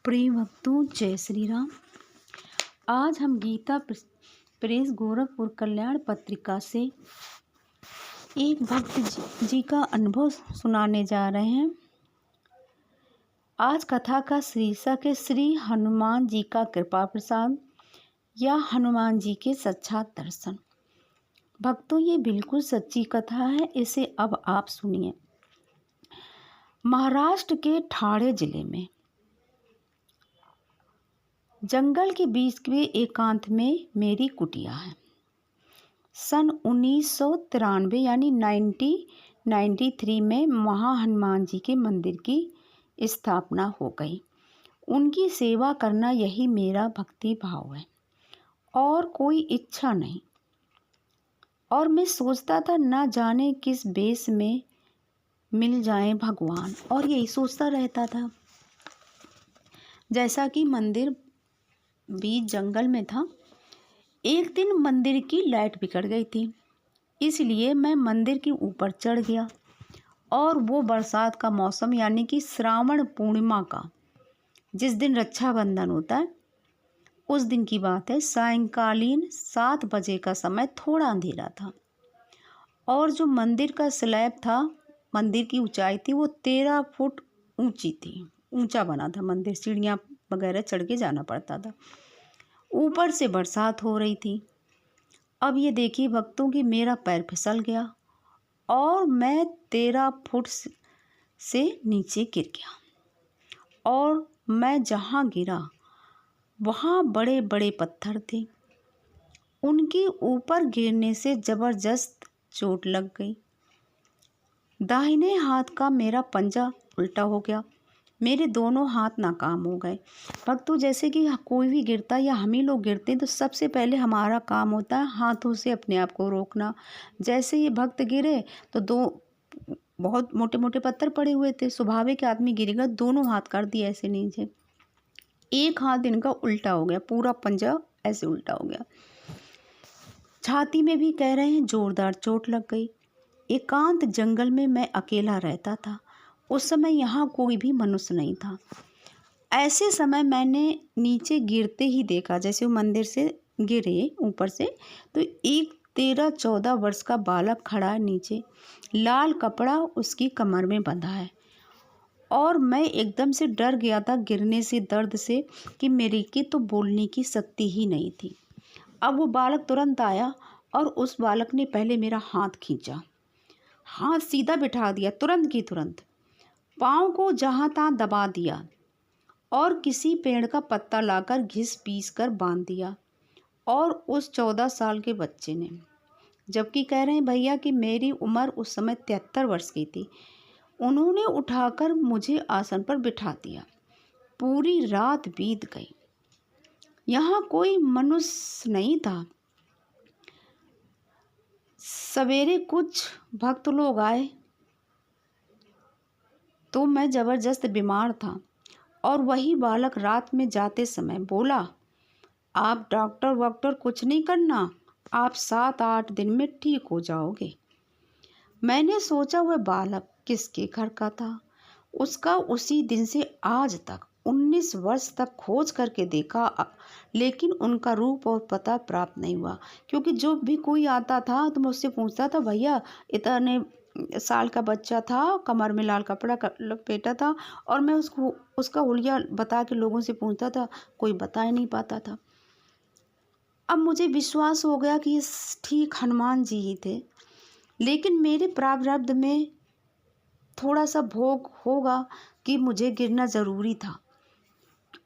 प्रिय भक्तों, जय श्री राम। आज हम गीता प्रेस गोरखपुर कल्याण पत्रिका से एक भक्त जी का अनुभव सुनाने जा रहे हैं। आज कथा का शीर्षक है श्री हनुमान जी का कृपा प्रसाद या हनुमान जी के साक्षात दर्शन। भक्तों, ये बिल्कुल सच्ची कथा है, इसे अब आप सुनिए। महाराष्ट्र के ठाणे जिले में जंगल के बीच के एकांत में मेरी कुटिया है। सन 1993 यानी 1993 में हनुमान जी के मंदिर की स्थापना हो गई। उनकी सेवा करना यही मेरा भक्ति भाव है और कोई इच्छा नहीं। और मैं सोचता था न जाने किस बेस में मिल जाए भगवान, और यही सोचता रहता था। जैसा कि मंदिर बीच जंगल में था। एक दिन मंदिर की लाइट बिगड़ गई थी, इसलिए मैं मंदिर के ऊपर चढ़ गया। और वो बरसात का मौसम यानी कि श्रावण पूर्णिमा का, जिस दिन रक्षाबंधन होता है, उस दिन की बात है। सायंकालीन 7 बजे का समय, थोड़ा अंधेरा था। और जो मंदिर का स्लैब था, मंदिर की ऊंचाई थी, वो 13 फुट ऊंची थी। ऊंचा बना था मंदिर, सीढ़ियाँ वगैरह चढ़ के जाना पड़ता था। ऊपर से बरसात हो रही थी। अब ये देखिए भक्तों कि मेरा पैर फिसल गया और मैं 13 फुट से नीचे गिर गया। और मैं जहाँ गिरा वहाँ बड़े बड़े पत्थर थे। उनके ऊपर गिरने से ज़बरदस्त चोट लग गई। दाहिने हाथ का मेरा पंजा उल्टा हो गया। मेरे दोनों हाथ नाकाम हो गए। भक्तों, जैसे कि कोई भी गिरता या हम ही लोग गिरते हैं तो सबसे पहले हमारा काम होता है हाथों से अपने आप को रोकना। जैसे ये भक्त गिरे तो 2 बहुत मोटे मोटे पत्थर पड़े हुए थे। स्वाभाविक आदमी गिरेगा, दोनों हाथ कर दिए ऐसे नीचे। एक हाथ इनका उल्टा हो गया, पूरा पंजा ऐसे उल्टा हो गया। छाती में भी कह रहे हैं जोरदार चोट लग गई। एकांत जंगल में मैं अकेला रहता था। उस समय यहाँ कोई भी मनुष्य नहीं था। ऐसे समय मैंने नीचे गिरते ही देखा, जैसे वो मंदिर से गिरे ऊपर से, तो एक 13-14 वर्ष का बालक खड़ा है नीचे। लाल कपड़ा उसकी कमर में बंधा है। और मैं एकदम से डर गया था गिरने से, दर्द से, कि मेरी की तो बोलने की शक्ति ही नहीं थी। अब वो बालक तुरंत आया और उस बालक ने पहले मेरा हाथ खींचा, हाथ सीधा बिठा दिया तुरंत की तुरंत। पाँव को जहाँ तहाँ दबा दिया और किसी पेड़ का पत्ता लाकर घिस पीस कर बांध दिया। और उस 14 साल के बच्चे ने, जबकि कह रहे हैं भैया कि मेरी उम्र उस समय 73 वर्ष की थी, उन्होंने उठाकर मुझे आसन पर बिठा दिया। पूरी रात बीत गई, यहाँ कोई मनुष्य नहीं था। सवेरे कुछ भक्त लोग आए तो मैं ज़बरदस्त बीमार था। और वही बालक रात में जाते समय बोला, आप डॉक्टर वॉक्टर कुछ नहीं करना, आप 7-8 दिन में ठीक हो जाओगे। मैंने सोचा वह बालक किसके घर का था। उसका उसी दिन से आज तक 19 वर्ष तक खोज करके देखा, लेकिन उनका रूप और पता प्राप्त नहीं हुआ। क्योंकि जो भी कोई आता था तो मैं उससे पूछता था, भैया इतने साल का बच्चा था, कमर में लाल कपड़ा लपेटा था, और मैं उसका हुलिया बता के लोगों से पूछता था, कोई बता ही नहीं पाता था। अब मुझे विश्वास हो गया कि ये ठीक हनुमान जी ही थे। लेकिन मेरे प्रारब्ध में थोड़ा सा भोग होगा कि मुझे गिरना ज़रूरी था।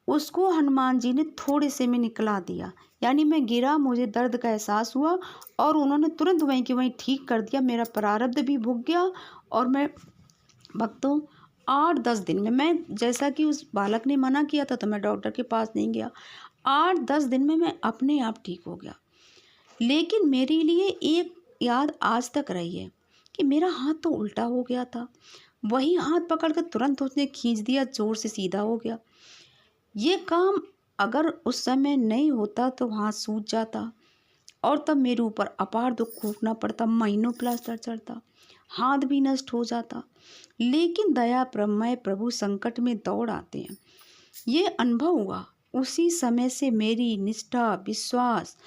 उसको हनुमान जी ने थोड़े से में निकला दिया। यानी मैं गिरा, मुझे दर्द का एहसास हुआ और उन्होंने तुरंत वहीं के वहीं ठीक कर दिया। मेरा प्रारब्ध भी भुग गया। और मैं भक्तों 8-10 दिन में, मैं जैसा कि उस बालक ने मना किया था तो मैं डॉक्टर के पास नहीं गया, 8-10 दिन में मैं अपने आप ठीक हो गया। लेकिन मेरे लिए एक याद आज तक रही है कि मेरा हाथ तो उल्टा हो गया था। वही हाथ पकड़ कर तुरंत उसने खींच दिया, जोर से सीधा हो गया। ये काम अगर उस समय नहीं होता तो हाथ सूज जाता और तब मेरे ऊपर अपार दुख भोगना पड़ता, महीनों प्लास्टर चढ़ता, हाथ भी नष्ट हो जाता। लेकिन दया प्रमय प्रभु संकट में दौड़ आते हैं। ये अनुभव हुआ। उसी समय से मेरी निष्ठा विश्वास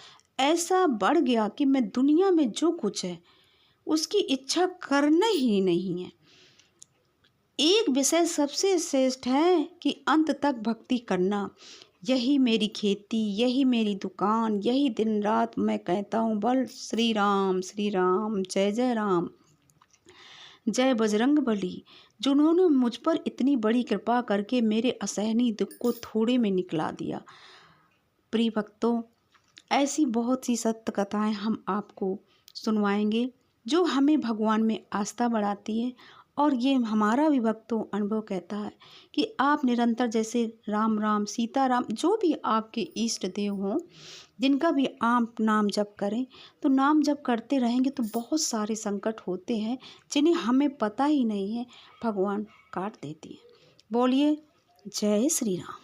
ऐसा बढ़ गया कि मैं दुनिया में जो कुछ है उसकी इच्छा करना ही नहीं है। एक विषय सबसे श्रेष्ठ है कि अंत तक भक्ति करना। यही मेरी खेती, यही मेरी दुकान, यही दिन रात मैं कहता हूँ बल श्री राम, जय जय राम, जय बजरंग बली, जिन्होंने मुझ पर इतनी बड़ी कृपा करके मेरे असहनीय दुख को थोड़े में निकला दिया। प्रिय भक्तों, ऐसी बहुत सी सत्य कथाएं हम आपको सुनवाएंगे जो हमें भगवान में आस्था बढ़ाती है। और ये हमारा भी भक्तों अनुभव कहता है कि आप निरंतर जैसे राम राम सीताराम जो भी आपके इष्ट देव हों, जिनका भी आप नाम जप करें, तो नाम जप करते रहेंगे तो बहुत सारे संकट होते हैं जिन्हें हमें पता ही नहीं है, भगवान काट देती है। बोलिए जय श्री राम।